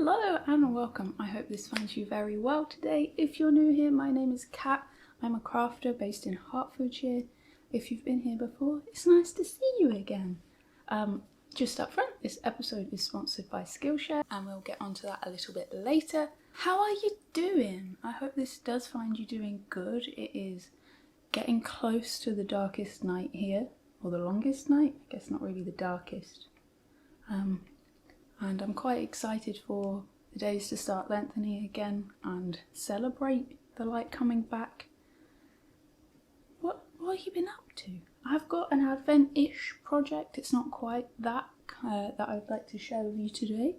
Hello and welcome. I hope this finds you very well today. If you're new here, my name is Kat. I'm a crafter based in Hertfordshire. If you've been here before, it's nice to see you again. Just up front, this episode is sponsored by Skillshare and we'll get onto that a little bit later. How are you doing? I hope this does find you doing good. It is getting close to the darkest night here, or the longest night. I guess not really the darkest. And I'm quite excited for the days to start lengthening again and celebrate the light coming back. What have you been up to? I've got an Advent-ish project. It's not quite that I'd like to share with you today.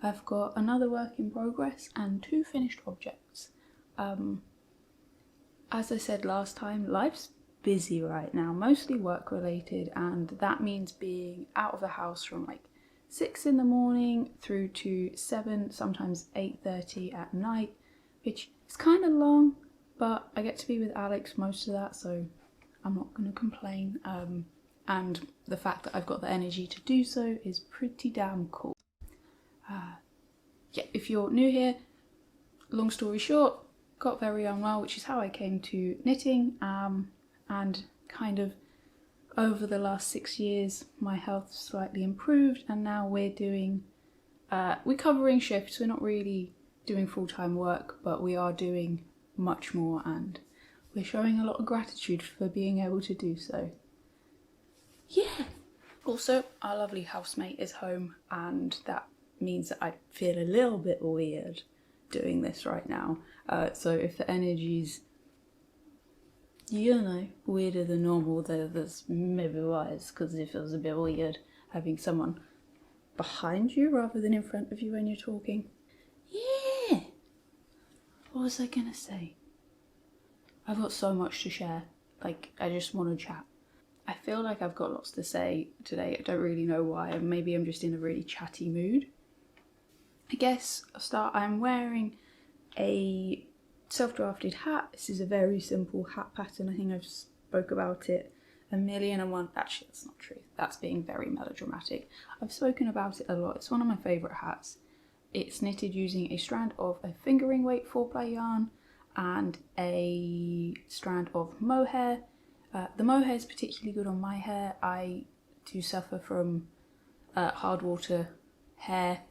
I've got another work in progress and 2 finished objects. As I said last time, life's busy right now, mostly work related, and that means being out of the house from like 6 in the morning through to 7, sometimes 8:30 at night, which is kind of long, but I get to be with Alex most of that, so I'm not going to complain. And the fact that I've got the energy to do so is pretty damn cool. Yeah, if you're new here, long story short, got very unwell, which is how I came to knitting, and kind of over the last 6 years my health slightly improved, and now we're covering shifts. We're not really doing full-time work, but we are doing much more, and we're showing a lot of gratitude for being able to do so. Yeah. Also, our lovely housemate is home, and that means that I feel a little bit weird doing this right now. So if the energy's, weirder than normal, that's maybe why. It's because it feels a bit weird having someone behind you rather than in front of you when you're talking. Yeah! What was I gonna say? I've got so much to share. Like, I just want to chat. I feel like I've got lots to say today. I don't really know why. Maybe I'm just in a really chatty mood. I guess I'll start. I'm wearing a self-drafted hat. This is a very simple hat pattern. I think I've spoke about it a million and one. Actually, that's not true. That's being very melodramatic. I've spoken about it a lot. It's one of my favourite hats. It's knitted using a strand of a fingering weight 4-ply yarn and a strand of mohair. The mohair is particularly good on my hair. I do suffer from hard water hair,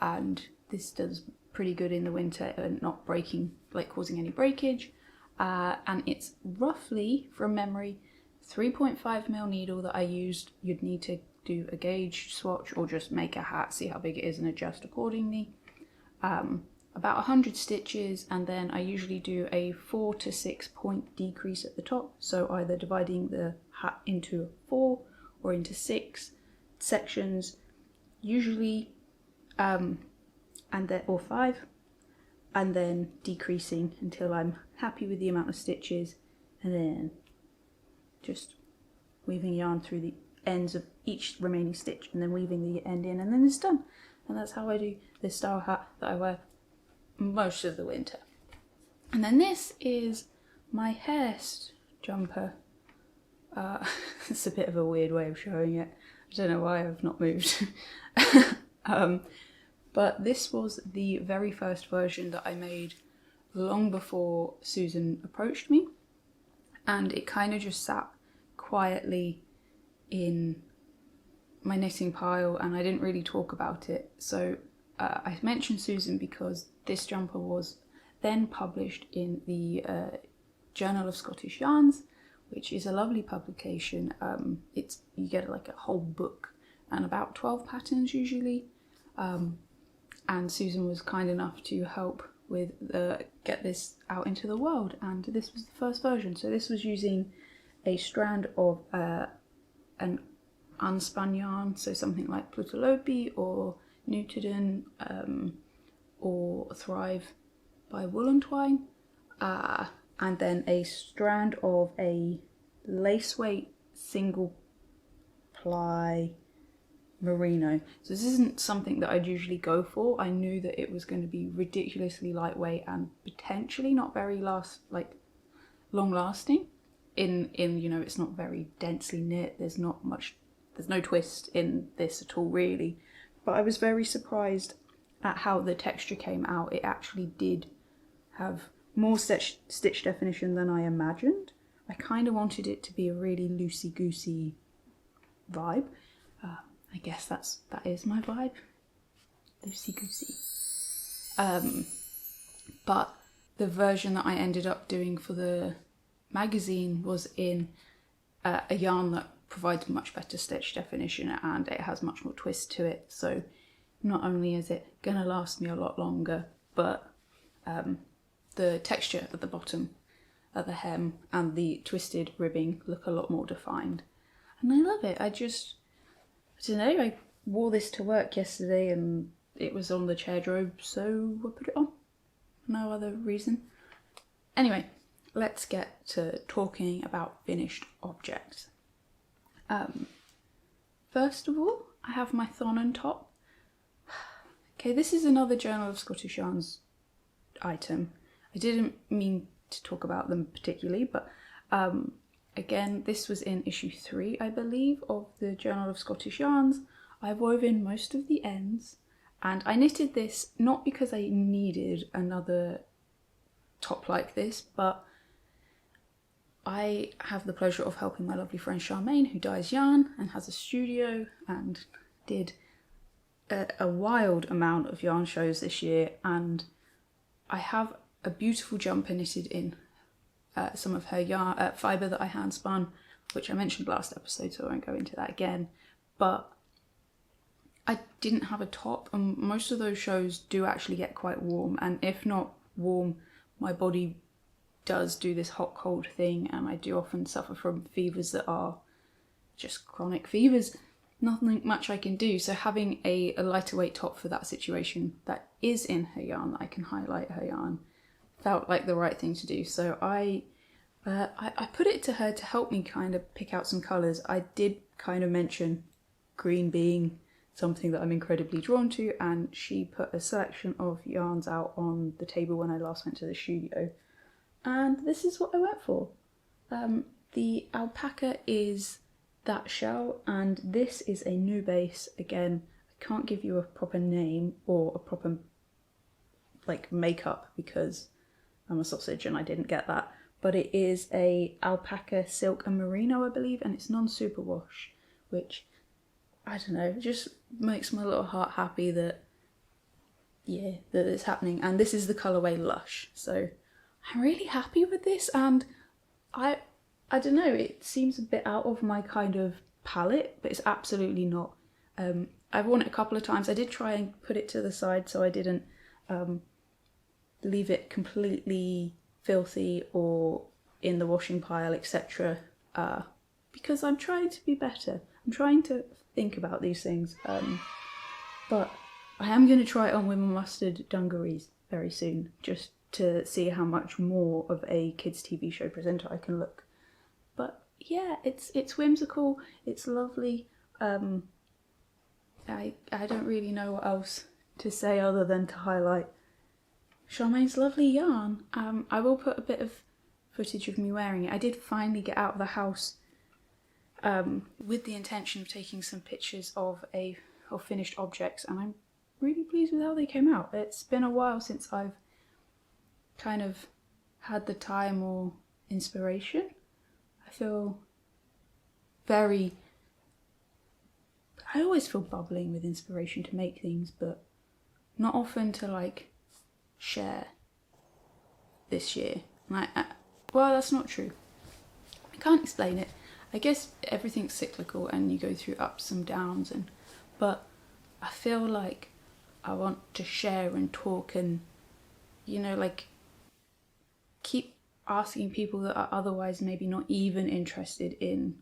and this does pretty good in the winter and not breaking, like causing any breakage. And it's roughly, from memory, 3.5mm needle that I used. You'd need to do a gauge swatch or just make a hat, see how big it is and adjust accordingly. About 100 stitches, and then I usually do a 4 to 6 point decrease at the top, so either dividing the hat into 4 or into 6 sections, usually, or 5, and then decreasing until I'm happy with the amount of stitches, and then just weaving yarn through the ends of each remaining stitch and then weaving the end in, and then it's done. And that's how I do this style hat that I wear most of the winter. And then this is my hair jumper. It's a bit of a weird way of showing it. I don't know why I've not moved. But this was the very first version that I made long before Susan approached me, and it kind of just sat quietly in my knitting pile and I didn't really talk about it. So I mentioned Susan because this jumper was then published in the Journal of Scottish Yarns, which is a lovely publication. You get like a whole book and about 12 patterns usually. And Susan was kind enough to help with get this out into the world, and this was the first version. So this was using a strand of an unspun yarn, so something like Plutalope or Newtoden or Thrive by Wool & Twine, and then a strand of a lace weight single ply merino. So this isn't something that I'd usually go for. I knew that it was going to be ridiculously lightweight and potentially not very long lasting. In it's not very densely knit. There's no twist in this at all really. But I was very surprised at how the texture came out, it actually did have more stitch definition than I imagined. I kind of wanted it to be a really loosey-goosey vibe. I guess that is my vibe, loosey-goosey. But the version that I ended up doing for the magazine was in a yarn that provides much better stitch definition, and it has much more twist to it. So not only is it gonna last me a lot longer, but the texture at the bottom, at the hem, and the twisted ribbing look a lot more defined. And I love it. I don't know, I wore this to work yesterday and it was on the chair drobe, so I put it on. No other reason. Anyway, let's get to talking about finished objects. First of all, I have my thon and top. Okay, this is another Journal of Scottish Yarns item. I didn't mean to talk about them particularly, but again, this was in issue 3, I believe, of the Journal of Scottish Yarns. I've woven most of the ends, and I knitted this not because I needed another top like this, but I have the pleasure of helping my lovely friend Charmaine, who dyes yarn and has a studio and did a wild amount of yarn shows this year, and I have a beautiful jumper knitted in some of her yarn, fibre that I hand spun, which I mentioned last episode, so I won't go into that again. But I didn't have a top, and most of those shows do actually get quite warm, and if not warm, my body does do this hot cold thing, and I do often suffer from fevers that are just chronic fevers. Nothing much I can do, so having a lighter weight top for that situation that is in her yarn, that I can highlight her yarn, felt like the right thing to do. So I put it to her to help me kind of pick out some colours. I did kind of mention green being something that I'm incredibly drawn to, and she put a selection of yarns out on the table when I last went to the studio, and this is what I went for. The alpaca is that shell, and this is a new base. Again, I can't give you a proper name or a proper like makeup because I'm a sausage and I didn't get that, but it is a alpaca, silk and merino, I believe, and it's non-superwash, which, I don't know, just makes my little heart happy that, yeah, that it's happening. And this is the colourway Lush, so I'm really happy with this, and I don't know, it seems a bit out of my kind of palette, but it's absolutely not. I've worn it a couple of times. I did try and put it to the side so I didn't leave it completely filthy or in the washing pile, etc. Because I'm trying to be better. I'm trying to think about these things. But I am going to try it on with my mustard dungarees very soon, just to see how much more of a kids' TV show presenter I can look. But yeah, it's whimsical, it's lovely. I don't really know what else to say other than to highlight Charmaine's lovely yarn. I will put a bit of footage of me wearing it. I did finally get out of the house with the intention of taking some pictures of finished objects, and I'm really pleased with how they came out. It's been a while since I've kind of had the time or inspiration. I feel I always feel bubbling with inspiration to make things, but not often to like share this year. Well, that's not true. I can't explain it. I guess everything's cyclical and you go through ups and downs, but I feel like I want to share and talk and, you know, like keep asking people that are otherwise maybe not even interested in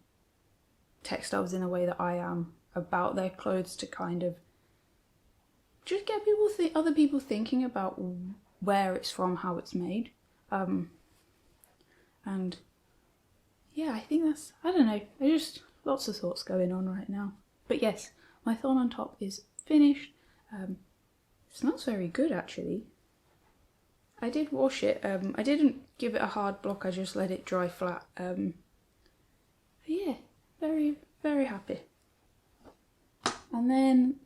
textiles in a way that I am about their clothes, to kind of just get other people thinking about where it's from, how it's made. And yeah, I think that's, I don't know, there's just lots of thoughts going on right now. But yes, my thorn on top is finished. It smells very good actually. I did wash it. I didn't give it a hard block, I just let it dry flat. Yeah, very, very happy. And then,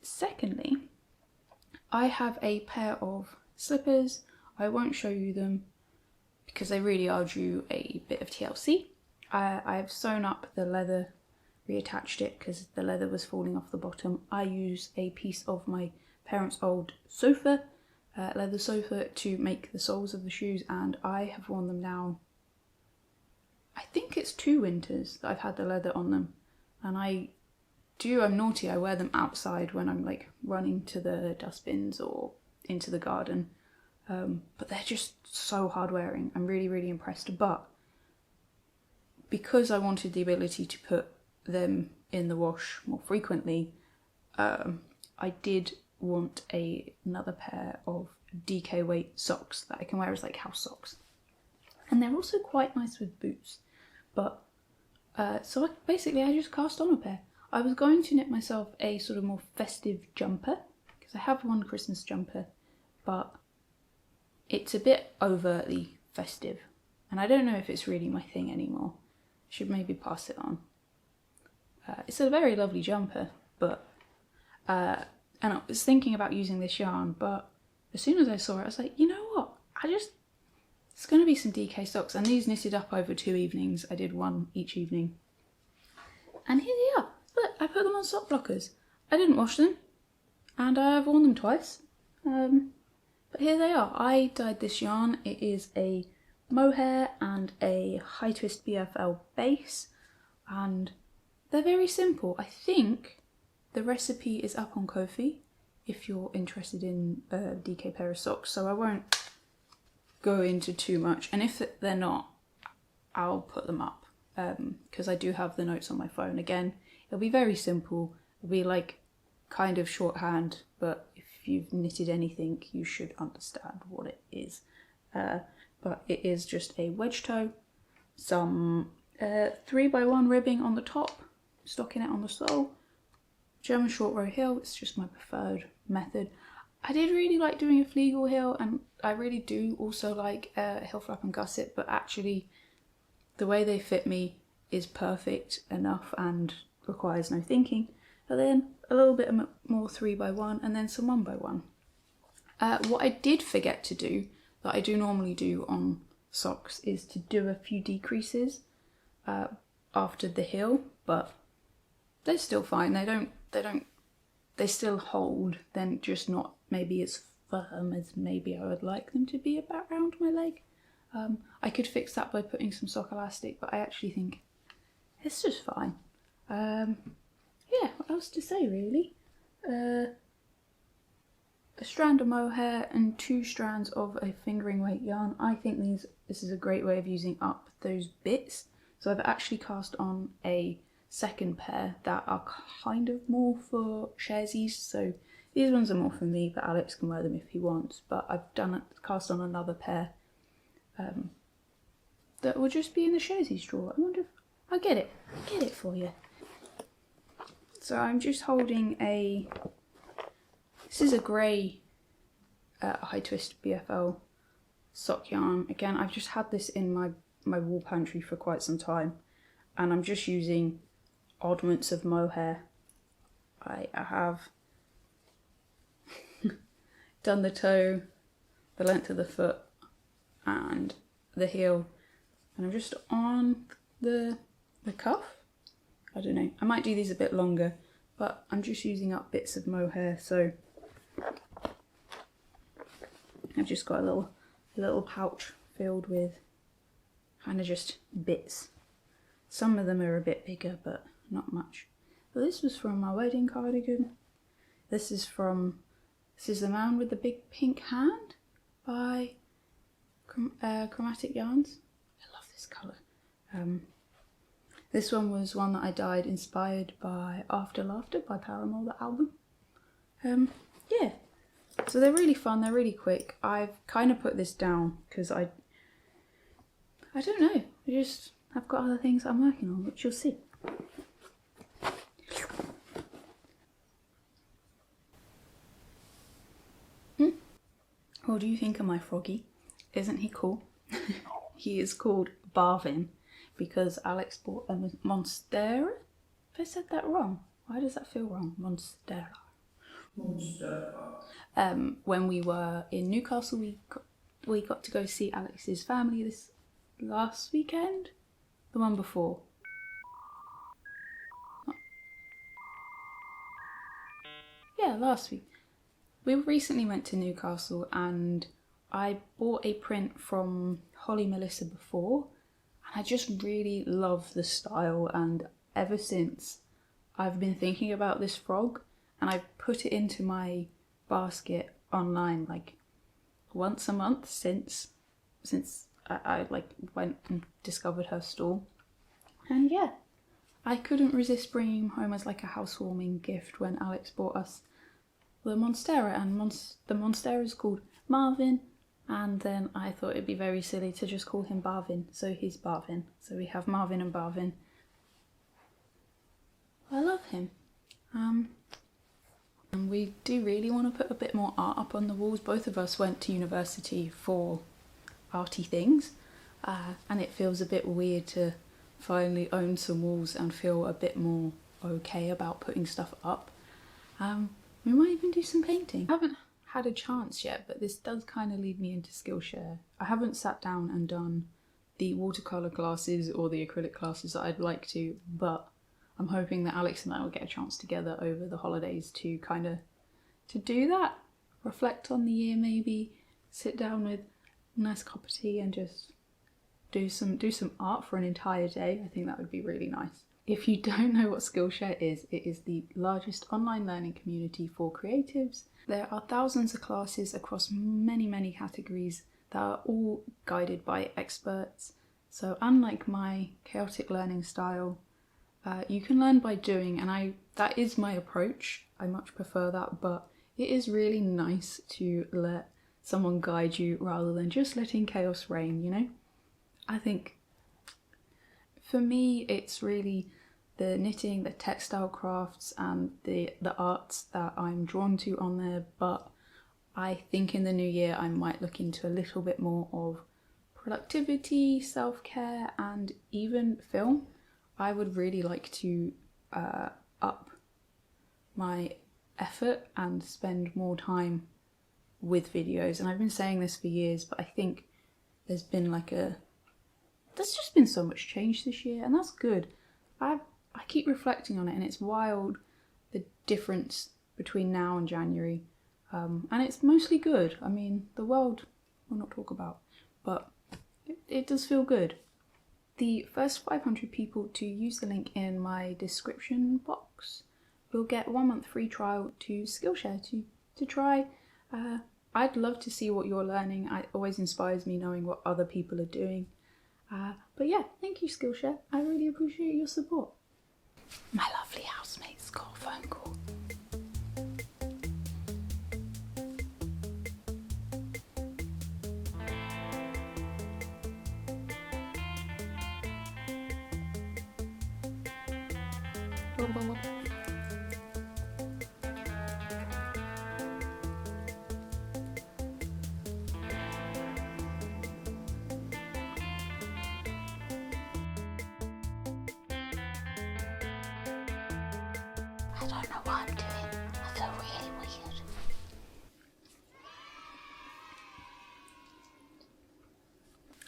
secondly, I have a pair of slippers. I won't show you them because they really are due a bit of TLC. I've sewn up the leather, reattached it because the leather was falling off the bottom. I use a piece of my parents' old sofa, leather sofa, to make the soles of the shoes, and I have worn them now. I think it's 2 winters that I've had the leather on them, and I'm naughty, I wear them outside when I'm like running to the dustbins or into the garden, but they're just so hard wearing. I'm really, really impressed, but because I wanted the ability to put them in the wash more frequently, I did want another pair of DK weight socks that I can wear as like house socks, and they're also quite nice with boots. But so I just cast on a pair. I was going to knit myself a sort of more festive jumper because I have one Christmas jumper, but it's a bit overtly festive, and I don't know if it's really my thing anymore. I should maybe pass it on. It's a very lovely jumper, but and I was thinking about using this yarn, but as soon as I saw it, I was like, you know what? It's going to be some DK socks, and these knitted up over 2 evenings. I did one each evening, and here they are. Look, I put them on sock blockers. I didn't wash them, and I've worn them twice. But here they are. I dyed this yarn. It is a mohair and a high twist BFL base, and they're very simple. I think the recipe is up on Ko-fi if you're interested in a DK pair of socks, so I won't go into too much, and if they're not, I'll put them up because I do have the notes on my phone. Again, it'll be very simple. It'll be like kind of shorthand, but if you've knitted anything, you should understand what it is. But it is just a wedge toe, some 3x1 ribbing on the top, stockinette on the sole, German short row heel. It's just my preferred method. I did really like doing a Flegel heel, and I really do also like a heel flap and gusset, but actually the way they fit me is perfect enough and requires no thinking. And then a little bit more 3x1 and then some 1x1. What I did forget to do, that I do normally do on socks, is to do a few decreases after the heel, but they're still fine. They still hold, then just not maybe as firm as maybe I would like them to be about around my leg. I could fix that by putting some sock elastic, but I actually think it's just fine. Yeah, what else to say really? A strand of mohair and 2 strands of a fingering weight yarn. I think this is a great way of using up those bits. So I've actually cast on a second pair that are kind of more for sharesies, so these ones are more for me, but Alex can wear them if he wants. But I've cast on another pair that will just be in the sharesies drawer. I wonder if I'll get it for you. So I'm just holding this is a grey high twist BFL sock yarn. Again, I've just had this in my wall pantry for quite some time, and I'm just using oddments of mohair. I have done the toe, the length of the foot, and the heel, and I'm just on the cuff. I don't know, I might do these a bit longer, but I'm just using up bits of mohair, so I've just got a little pouch filled with kind of just bits. Some of them are a bit bigger, but not much. But this was from my wedding cardigan. This is The Man with the Big Pink Hand by Chromatic Yarns. I love this colour. This one was one that I dyed inspired by After Laughter by Paramore, the album. Yeah, so they're really fun, they're really quick. I've kind of put this down because I don't know, I've got other things I'm working on, which you'll see. What do you think of my froggy? Isn't he cool? He is called Barvin because Alex bought a Monstera. If I said that wrong, why does that feel wrong? Monstera. When we were in Newcastle, we got to go see Alex's family this last weekend, the one before. Yeah, last week. We recently went to Newcastle and I bought a print from Holly Melissa before, and I just really love the style, and ever since I've been thinking about this frog, and I put it into my basket online like once a month since I like went and discovered her stall. And yeah, I couldn't resist bringing him home as like a housewarming gift when Alex bought us the Monstera, and the Monstera is called Marvin, and then I thought it'd be very silly to just call him Barvin, so he's Barvin. So we have Marvin and Barvin. I love him. And we do really want to put a bit more art up on the walls. Both of us went to university for arty things, and it feels a bit weird to finally own some walls and feel a bit more okay about putting stuff up. We might even do some painting. I haven't had a chance yet, but this does kind of lead me into Skillshare. I haven't sat down and done the watercolour classes or the acrylic classes that I'd like to, but I'm hoping that Alex and I will get a chance together over the holidays to kind of do that. Reflect on the year maybe, sit down with a nice cup of tea and just do some art for an entire day. I think that would be really nice. If you don't know what Skillshare is, it is the largest online learning community for creatives. There are thousands of classes across many categories that are all guided by experts. So unlike my chaotic learning style, you can learn by doing, and that is my approach. I much prefer that, but it is really nice to let someone guide you rather than just letting chaos reign, you know? I think for me it's really the knitting, the textile crafts and the arts that I'm drawn to on there, but I think in the new year I might look into a little bit more of productivity, self-care and even film. I would really like to up my effort and spend more time with videos, and I've been saying this for years, but I think there's just been so much change this year, and that's good. I keep reflecting on it, and it's wild the difference between now and January, and it's mostly good. I mean, the world we'll not talk about, but it does feel good. The first 500 people to use the link in my description box will get 1 month free trial to Skillshare to try. I'd love to see what you're learning. It always inspires me knowing what other people are doing. But yeah, thank you Skillshare. I really appreciate your support. My lovely housemates got a phone call. I don't know what I'm doing. I feel really weird.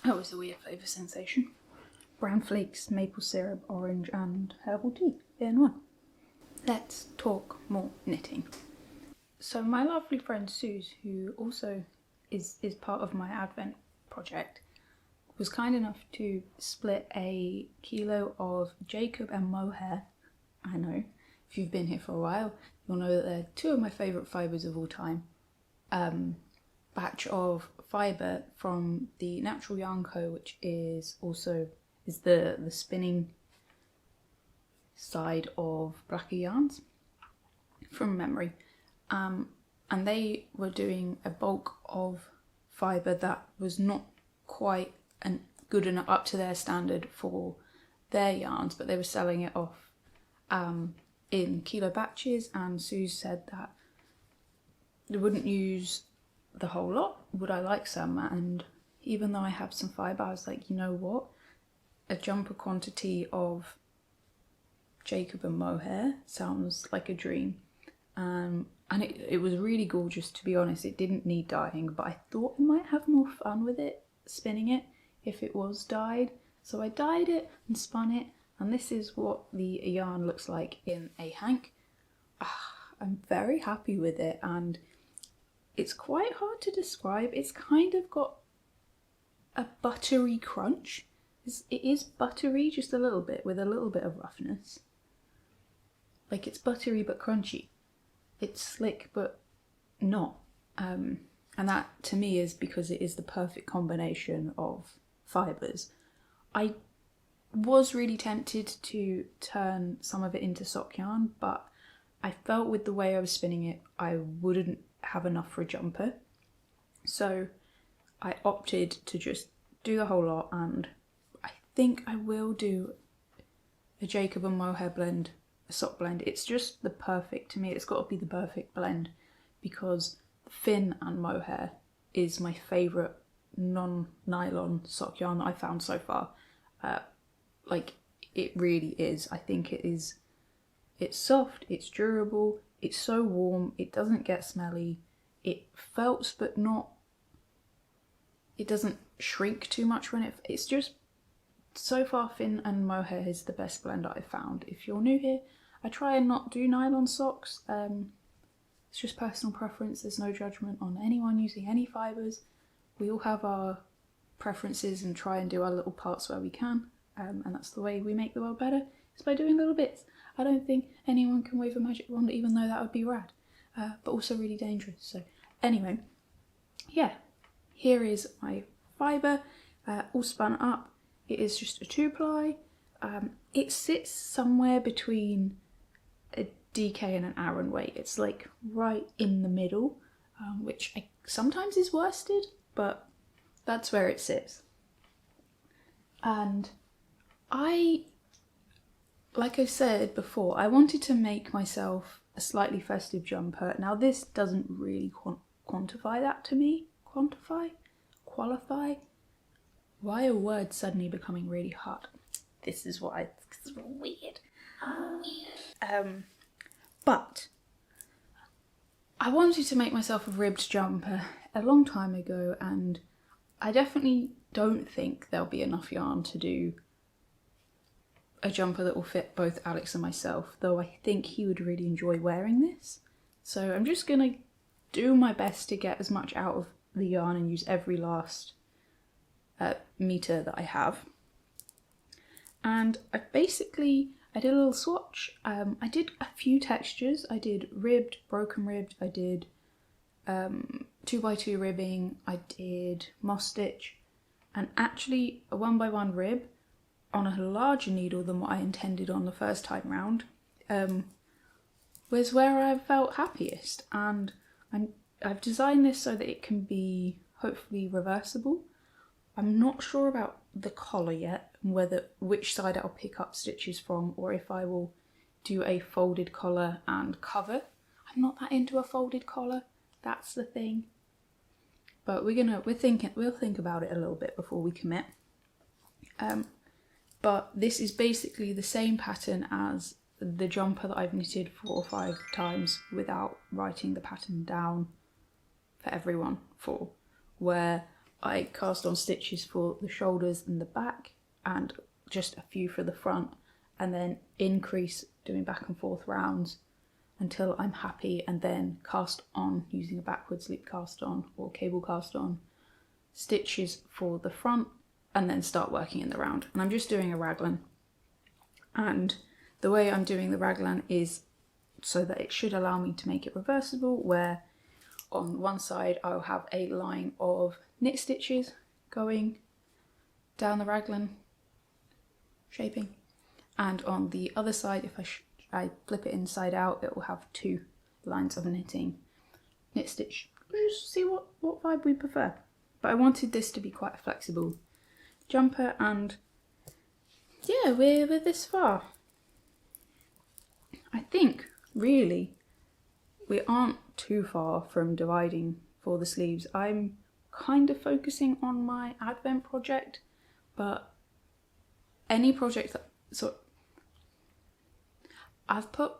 That was a weird flavour sensation. Brown flakes, maple syrup, orange and herbal tea in one. Let's talk more knitting. So my lovely friend Suze, who also is part of my Advent project, was kind enough to split a kilo of Jacob and mohair. I know, if you've been here for a while, you'll know that they're two of my favourite fibres of all time. Batch of Fibre from the Natural Yarn Co, which is the spinning side of Blacker Yarns from memory. And they were doing a bulk of fibre that was not quite good enough up to their standard for their yarns, but they were selling it off in kilo batches, and Suze said that they wouldn't use the whole lot. Would I like some? And even though I have some fibre, I was like, you know what? A jumper quantity of Jacob and mohair sounds like a dream. And it was really gorgeous, to be honest. It didn't need dyeing, but I thought I might have more fun with it, spinning it, if it was dyed. So I dyed it and spun it, and this is what the yarn looks like in a hank. I'm very happy with it, and it's quite hard to describe. It's kind of got a buttery crunch. It is buttery, just a little bit, with a little bit of roughness. Like, it's buttery but crunchy. It's slick but not. And that to me is because it is the perfect combination of fibres. I was really tempted to turn some of it into sock yarn, but I felt with the way I was spinning it, I wouldn't have enough for a jumper. So I opted to just do the whole lot, and I think I will do a Jacob and mohair blend, a sock blend. It's just the perfect, to me, it's got to be the perfect blend, because Fin and mohair is my favourite non-nylon sock yarn that I've found so far. Like, it really is. I think it's soft, it's durable, it's so warm, it doesn't get smelly, it felts but not, it doesn't shrink too much when it's just, so far Fin and mohair is the best blend I've found. If you're new here, I try and not do nylon socks. It's just personal preference. There's no judgment on anyone using any fibres. We all have our preferences and try and do our little parts where we can. And that's the way we make the world better, is by doing little bits. I don't think anyone can wave a magic wand, even though that would be rad, but also really dangerous. So anyway, yeah, here is my fibre, all spun up. It is just a 2-ply. It sits somewhere between a DK and an Aran weight. It's like right in the middle, which sometimes is worsted, but that's where it sits. And like I said before, I wanted to make myself a slightly festive jumper. Now this doesn't really quantify that to me. Qualify? Why are words suddenly becoming really hard? This is weird. But I wanted to make myself a ribbed jumper a long time ago, and I definitely don't think there'll be enough yarn to do a jumper that will fit both Alex and myself, though I think he would really enjoy wearing this. So I'm just gonna do my best to get as much out of the yarn and use every last meter that I have. And I did a little swatch. I did a few textures. I did ribbed, broken ribbed, I did 2x2 ribbing, I did moss stitch, and actually a 1x1 rib on a larger needle than what I intended on the first time round was where I felt happiest. And I've designed this so that it can be hopefully reversible. I'm not sure about the collar yet, and which side I'll pick up stitches from, or if I will do a folded collar and cover. I'm not that into a folded collar, that's the thing. But we'll think about it a little bit before we commit. But this is basically the same pattern as the jumper that I've knitted 4 or 5 times without writing the pattern down for everyone, where I cast on stitches for the shoulders and the back and just a few for the front, and then increase doing back and forth rounds until I'm happy, and then cast on using a backwards loop cast on or cable cast on stitches for the front, and then start working in the round. And I'm just doing a raglan, and the way I'm doing the raglan is so that it should allow me to make it reversible, where on one side I'll have a line of knit stitches going down the raglan shaping, and on the other side, if I flip it inside out, it will have 2 lines of knit stitch. We'll just see what vibe we prefer. But I wanted this to be quite a flexible jumper, and yeah, we're this far. I think really we aren't too far from dividing for the sleeves. I'm kind of focusing on my Advent project, but any project that, so I've put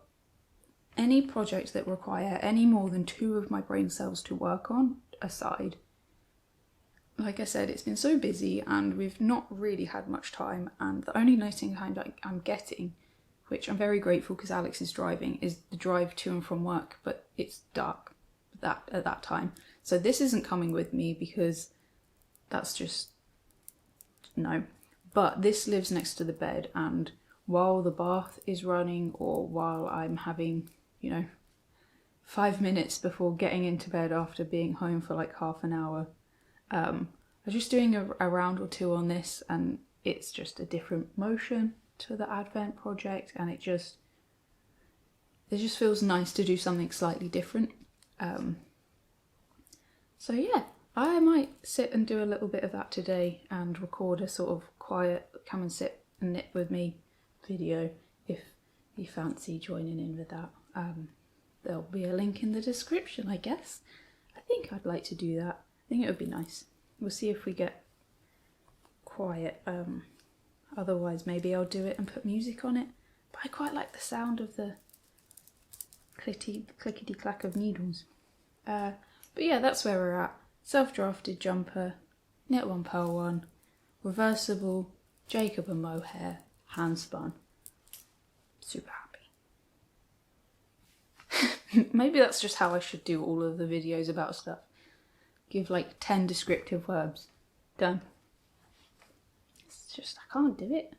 any projects that require any more than 2 of my brain cells to work on aside, like I said, it's been so busy and we've not really had much time, and the only knitting time that I'm getting, which I'm very grateful because Alex is driving, is the drive to and from work, but it's dark at that time. So this isn't coming with me because that's just, no. But this lives next to the bed, and while the bath is running or while I'm having, 5 minutes before getting into bed after being home for like half an hour, I'm just doing a round or 2 on this, and it's just a different motion to the Advent project, and it just feels nice to do something slightly different. So yeah, I might sit and do a little bit of that today and record a sort of quiet come and sit and knit with me video if you fancy joining in with that. There'll be a link in the description, I guess. I think I'd like to do that. I think it would be nice. We'll see if we get quiet. Otherwise maybe I'll do it and put music on it. But I quite like the sound of the clickety clack of needles. But yeah, that's where we're at. Self-drafted jumper, knit 1 purl 1, reversible, Jacob and mohair, handspun. Super happy. Maybe that's just how I should do all of the videos about stuff. Give like 10 descriptive verbs. Done. It's just, I can't do it.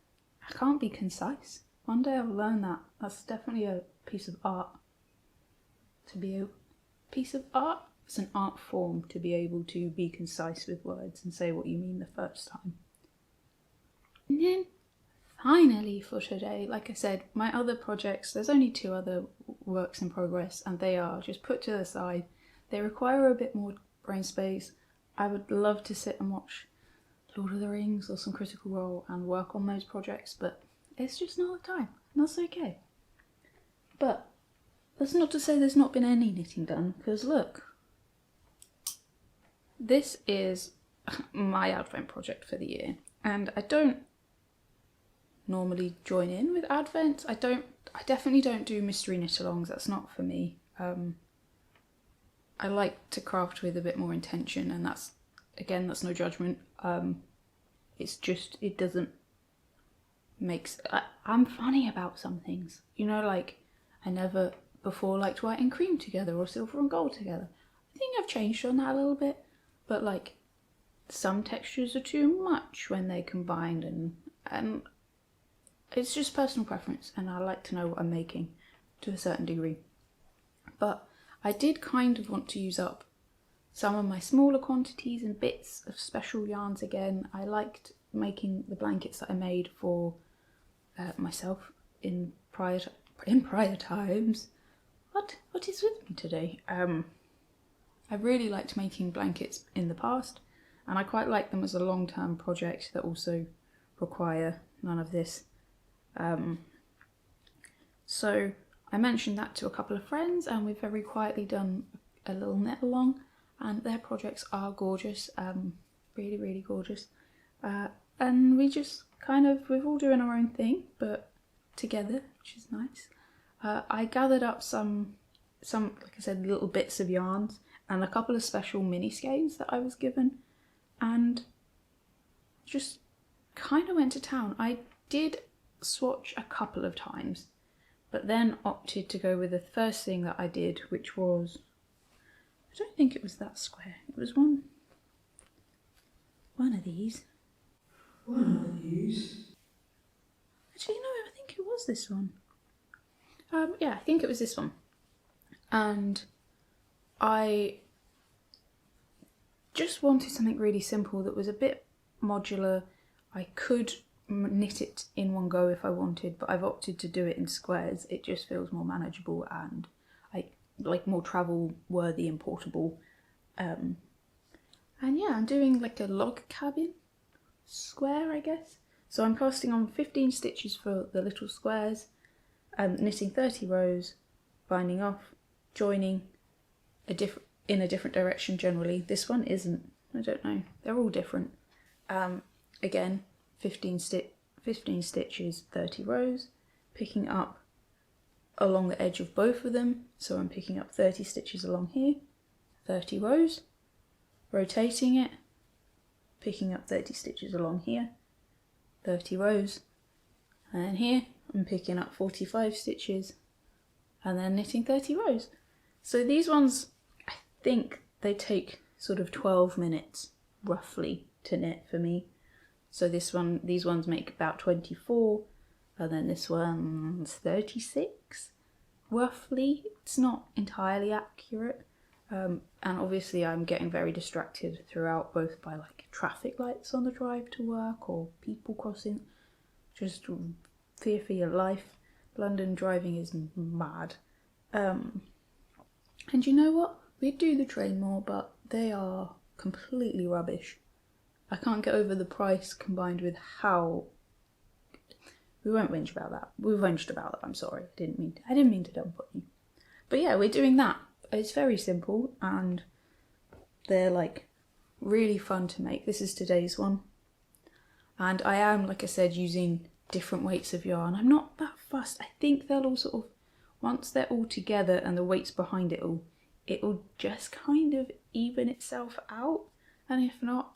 I can't be concise. One day I'll learn that. That's definitely a piece of art. To be a piece of art? It's an art form to be able to be concise with words and say what you mean the first time. And then finally for today, like I said, my other projects, there's only 2 other works in progress, and they are just put to the side. They require a bit more brain space. I would love to sit and watch Lord of the Rings or some Critical Role and work on those projects, but it's just not the time, and that's okay. But that's not to say there's not been any knitting done, because look, this is my Advent project for the year, and I don't normally join in with Advent. I definitely don't do mystery knit-alongs, that's not for me. I like to craft with a bit more intention, and that's no judgment. It's just, it doesn't make... I'm funny about some things. Like, I never before liked white and cream together or silver and gold together. I think I've changed on that a little bit, but like, some textures are too much when they're combined, and it's just personal preference, and I like to know what I'm making to a certain degree. But I did kind of want to use up some of my smaller quantities and bits of special yarns again. I liked making the blankets that I made for myself in prior times. What is with me today? I really liked making blankets in the past, and I quite like them as a long-term project that also require none of this. So I mentioned that to a couple of friends, and we've very quietly done a little knit along, and their projects are gorgeous, really, really gorgeous. And we just we're all doing our own thing, but together, which is nice. I gathered up some, like I said, little bits of yarns and a couple of special mini skeins that I was given, and just kind of went to town. I did swatch a couple of times, but then opted to go with the first thing that I did, which was, I don't think it was that square, it was one of these. Actually, no, I think it was this one. Yeah, I think it was this one. And I just wanted something really simple that was a bit modular. I could knit it in one go if I wanted, but I've opted to do it in squares. It just feels more manageable and like more travel worthy and portable. And yeah, I'm doing like a log cabin square, I guess. So I'm casting on 15 stitches for the little squares, knitting 30 rows, binding off, joining in a different direction generally. This one isn't, I don't know, they're all different. Again, 15 stitches, 30 rows, picking up along the edge of both of them. So I'm picking up 30 stitches along here, 30 rows, rotating it, picking up 30 stitches along here, 30 rows, and then here I'm picking up 45 stitches and then knitting 30 rows. So these ones, I think they take sort of 12 minutes roughly to knit for me. So these ones make about 24, and then this one's 36 roughly. It's not entirely accurate, and obviously I'm getting very distracted throughout, both by like traffic lights on the drive to work or people crossing. Just fear for your life. London driving is mad. And you know what? We do the train more, but they are completely rubbish. I can't get over the price combined with how... We won't whinge about that. We whinged about that, I'm sorry. I didn't mean to dump on you. But yeah, we're doing that. It's very simple and they're like really fun to make. This is today's one. And I am, like I said, using different weights of yarn. I'm not that fussed. I think they'll all sort of, once they're all together and the weights behind it'll just kind of even itself out. And if not,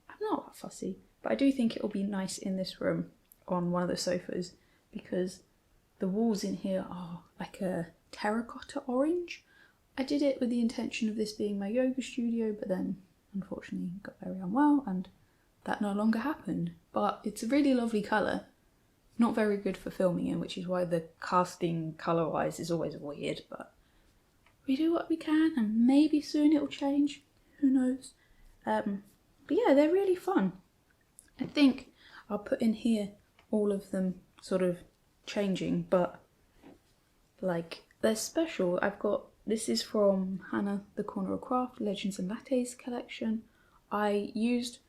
I'm not that fussy. But I do think it'll be nice in this room on one of the sofas, because the walls in here are like a terracotta orange. I did it with the intention of this being my yoga studio, but then unfortunately got very unwell and that no longer happened. But it's a really lovely colour. Not very good for filming in, which is why the casting colour-wise is always weird, but we do what we can and maybe soon it'll change. Who knows? But yeah, they're really fun. I think I'll put in here all of them sort of changing, but like they're special. This is from Hannah the Corner of Craft Legends and Lattes collection. I used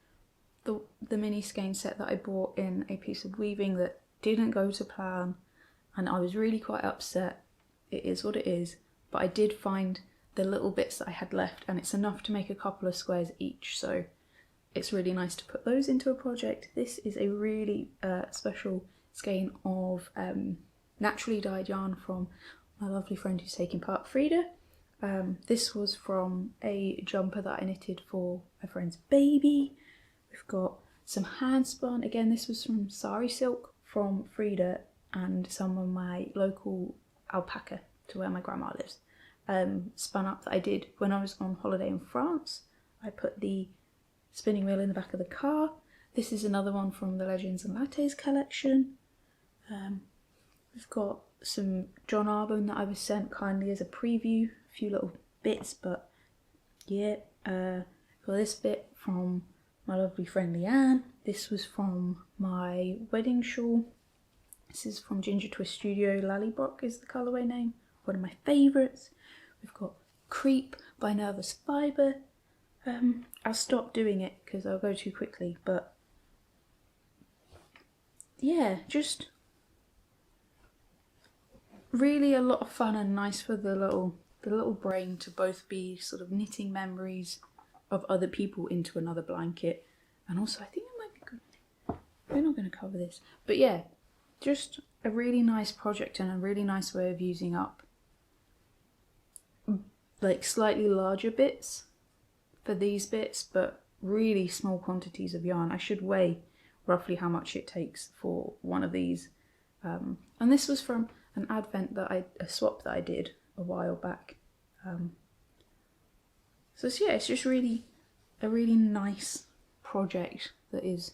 the mini skein set that I bought in a piece of weaving that didn't go to plan, and I was really quite upset. It is what it is, but I did find the little bits that I had left, and it's enough to make a couple of squares each, so it's really nice to put those into a project. This is a really special skein of naturally dyed yarn from my lovely friend who's taking part, Fibre. This was from a jumper that I knitted for a friend's baby. We've got some Handspun. Again, this was from Sari Silk from Fibre and some of my local alpaca to where my grandma lives. Spun up that I did when I was on holiday in France. I put the spinning wheel in the back of the car. This is another one from the Legends and Lattes collection. We've got some John Arbon that I was sent kindly as a preview, a few little bits, but yeah. Got this bit from my lovely friend Leanne. This was from my wedding shawl. This is from Ginger Twist Studio. Lallybrock is the colourway name, one of my favourites. We've got Creep by Nervous Fibre. I'll stop doing it because I'll go too quickly, but yeah, just really a lot of fun and nice for the little brain to both be sort of knitting memories of other people into another blanket, and also I think it might be good. We're not going to cover this, but yeah, just a really nice project and a really nice way of using up like slightly larger bits for these bits, but really small quantities of yarn. I should weigh roughly how much it takes for one of these. And this was from an advent a swap that I did a while back. So yeah, it's just really a really nice project that is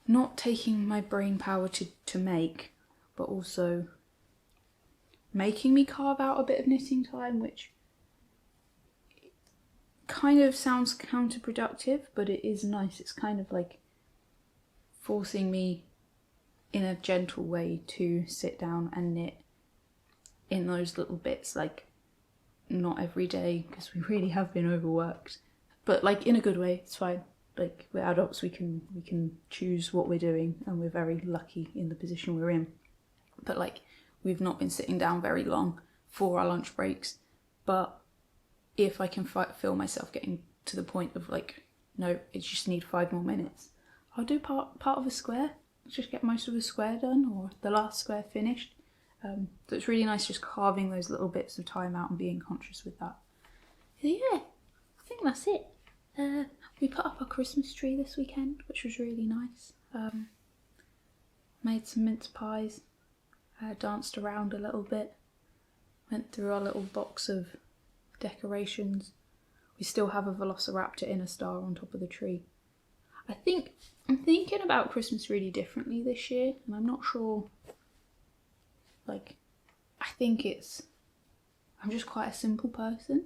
not taking my brain power to make, but also making me carve out a bit of knitting time, which kind of sounds counterproductive, but it is nice. It's kind of like forcing me in a gentle way to sit down and knit in those little bits, like not every day because we really have been overworked, but like in a good way. It's fine. Like we're adults, we can choose what we're doing, and we're very lucky in the position we're in. But like we've not been sitting down very long for our lunch breaks, but if I can feel myself getting to the point of like, no, it just need 5 more minutes, I'll do part of a square, just get most of a square done or the last square finished. So it's really nice just carving those little bits of time out and being conscious with that. So yeah, I think that's it. We put up our Christmas tree this weekend, which was really nice. Made some mince pies, danced around a little bit, went through our little box of decorations. We still have a velociraptor in a star on top of the tree. I'm thinking about Christmas really differently this year, and I'm not sure, like, I'm just quite a simple person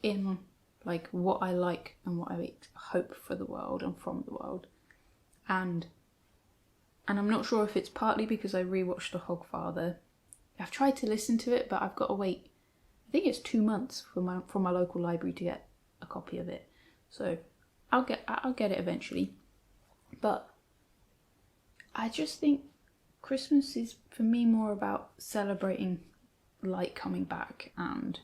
in, like, what I like and what I hope for the world and from the world. And I'm not sure if it's partly because I rewatched The Hogfather. I've tried to listen to it, but I've got to wait, I think it's 2 months from my local library to get a copy of it. So I'll get it eventually. But I just think Christmas is for me more about celebrating light coming back and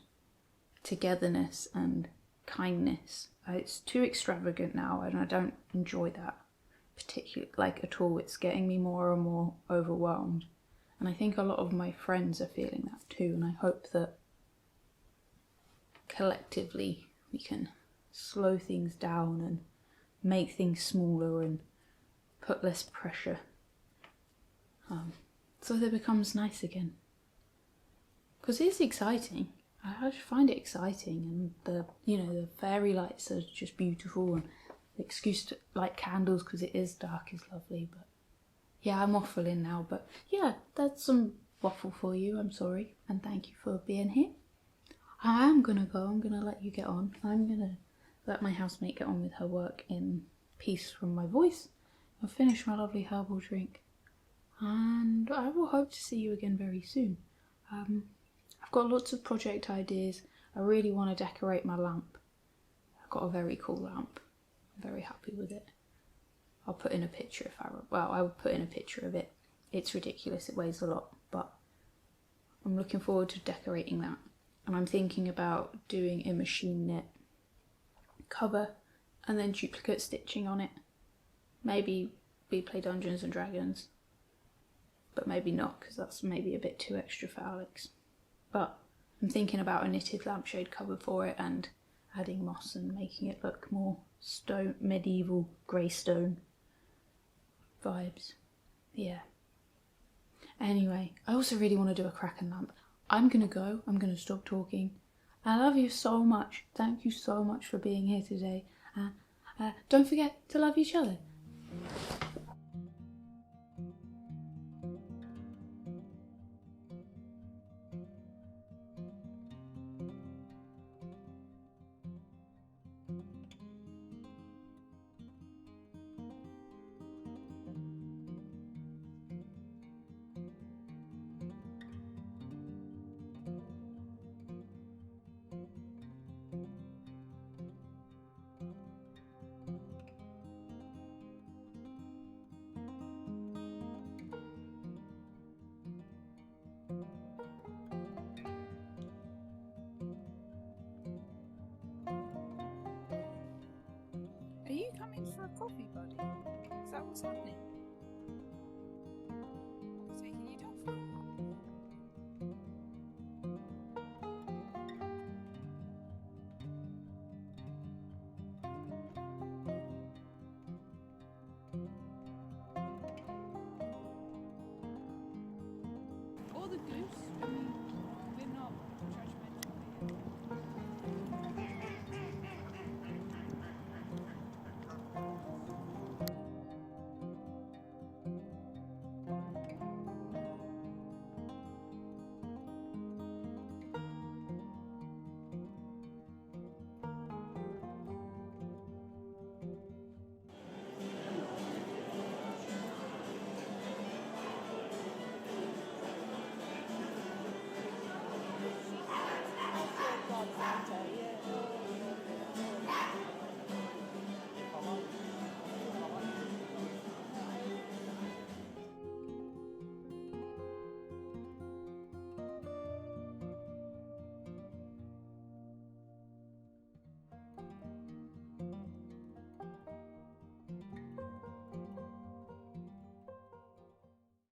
togetherness and kindness. It's too extravagant now, and I don't enjoy that particularly, like, at all. It's getting me more and more overwhelmed, and I think a lot of my friends are feeling that too, and I hope that collectively we can slow things down and make things smaller and put less pressure, so that it becomes nice again. Because it's exciting. I just find it exciting, and the fairy lights are just beautiful, and the excuse to light candles because it is dark is lovely. But yeah, I'm waffling now, but yeah, that's some waffle for you. I'm sorry, and thank you for being here. I am gonna go. I'm gonna let you get on. I'm gonna let my housemate get on with her work in peace from my voice and finish my lovely herbal drink. And I will hope to see you again very soon. I've got lots of project ideas. I really want to decorate my lamp. I've got a very cool lamp. I'm very happy with it. I'll put in a picture I will put in a picture of it. It's ridiculous, it weighs a lot, but I'm looking forward to decorating that. And I'm thinking about doing a machine knit cover and then duplicate stitching on it. Maybe we play Dungeons and Dragons, but maybe not, because that's maybe a bit too extra for Alex. But I'm thinking about a knitted lampshade cover for it and adding moss and making it look more stone, medieval grey stone vibes. Yeah. Anyway, I also really want to do a Kraken lamp. I'm gonna go. I'm gonna stop talking. I love you so much. Thank you so much for being here today. Don't forget to love each other. Are you coming for a coffee, buddy? Is that what's happening? I'm taking you down for a walk. Or the goose.